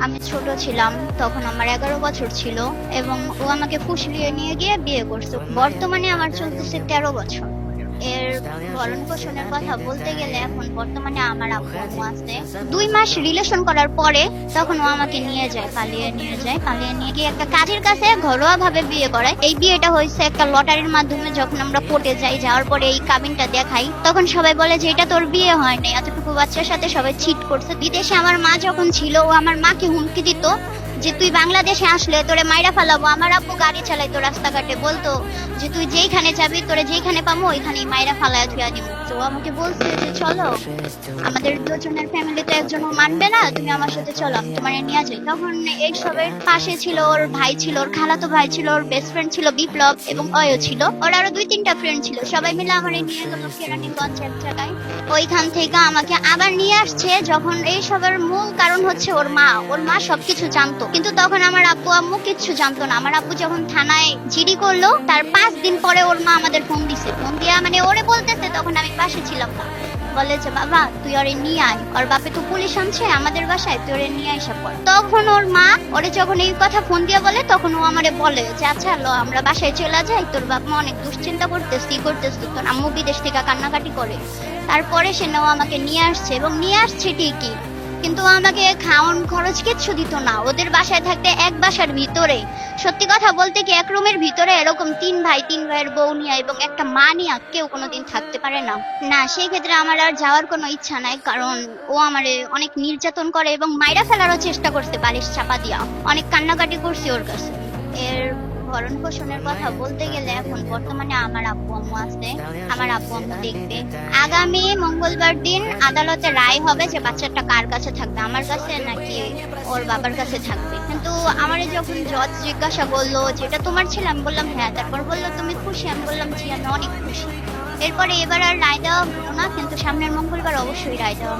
আমি ছোট ছিলাম, তখন আমার 11 বছর ছিল এবং ও আমাকে ফুসলিয়ে নিয়ে গিয়ে বিয়ে করছে। বর্তমানে আমার চলতেছে 13 বছর। এর ভরণ পোষণের কথা বলতে গেলে এখন বর্তমানে আমার আব্বু আম্মু আছে। 2 মাস রিলেশন করার পরে তখন ও আমাকে পালিয়ে নিয়ে গিয়ে একটা কাজের কাছে ঘরোয়া ভাবে বিয়ে করায়। এই বিয়েটা হয়েছে একটা লটারির মাধ্যমে। যখন আমরা কোর্টে যাওয়ার পরে এই কাবিনটা দেখাই, তখন সবাই বলে যে এটা তোর বিয়ে হয় নাই, এতটুকু বাচ্চার সাথে সবাই চিট করছে। বিদেশে আমার মা যখন ছিল, ও আমার মাকে হুমকি দিত যে তুই বাংলাদেশে আসলে তোরে মাইরা ফেলাবো। আমার আব্বু গাড়ি চালাইতো, রাস্তাঘাটে বলতো যে তুই যেইখানে যাবি, তোরে যেইখানে পাবো ওইখানেই মাইরা ফালায়া ধুয়া দিব। তো আমাকে বলছে যে চলো, আমাদের দুজনের ফ্যামিলিতে একজন মানবে না, তুমি আমার সাথে চলো, আমি তোমার নিয়ে যাই। তখন এইসবের পাশে ছিল ওর ভাই, ছিল ওর খালাতো ভাই, ছিল ওর বেস্ট ফ্রেন্ড ছিল বিপ্লব, এবং অয়ও ছিল। ওর আরো 2-3টা ফ্রেন্ড ছিল। সবাই মিলে আমার নিয়ে গেল কেরানীগঞ্জ এক জায়গায়। ওইখান থেকে আমাকে আবার নিয়ে আসছে। যখন এইসবের মূল কারণ হচ্ছে ওর মা সবকিছু জানতো, কিন্তু তখন আমার আব্বু আম্মু কিচ্ছু জানতো না। আমার আব্বু যখন থানায় জিডি করলো, তার 5 দিন পরে ওর মা আমাদের ফোন দিয়া মানে ওরে বলতেছে, তখন আমি পাশে ছিলাম না। বলে যে বাবা তুই ওরে নিয়ে আয়, ওর বাপে তো পুলিশ আনছে আমাদের বাসায়, তুই ওরে নিয়ে আইসা পর। তখন ওর মা ওরে যখন এই কথা ফোন দিয়ে বলে, তখন ও আমারে বলে যে আচ্ছা লো আমরা বাসায় চলে যাই, তোর বাপ মা অনেক দুশ্চিন্তা করতেছি তোর আম্মু বিদেশ থেকে কান্নাকাটি করে। তারপরে সে নেওয়া আমাকে নিয়ে আসছে, এবং নিয়ে আসছে ঠিকই, কিন্তু আমাকে খাওয়ান খরচ কিচ্ছু দিত না। ওদের বাসায় থাকতে, এক বাসার ভিতরে, সত্যি কথা বলতে কি, এক রুমের ভিতরে এরকম 3 ভাইয়ের বউ নিয়ে এবং একটা মা নিয়ে কেউ কোনোদিন থাকতে পারে না। না, সেই ক্ষেত্রে আমার আর যাওয়ার কোনো ইচ্ছা নাই, কারণ ও আমারে অনেক নির্যাতন করে এবং মাইরা ফেলারও চেষ্টা করছে বালিশ চাপা দিয়া। অনেক কান্নাকাটি করছি ওর কাছে। এর ভরণ পোষণের কথা বলতে গেলে এখন বর্তমানে আমার আব্বু আম্মু আছে, আমার আব্বু আম্মু দেখবে। আগামী মঙ্গলবার দিন আদালতে রায় হবে যে বাচ্চাটা কার কাছে থাকবে, আমার কাছে নাকি ওর বাবার কাছে থাকবে। কিন্তু আমারে যখন জজ জিজ্ঞাসা করলো যেটা তোমার ছিল, আমি বললাম হ্যাঁ। তারপর বললো তুমি খুশি? আমি বললাম জি, আমি অনেক খুশি। এরপরে এবার আর রায় দেওয়া হলো না, কিন্তু সামনের মঙ্গলবার অবশ্যই রায় দেওয়া হবে।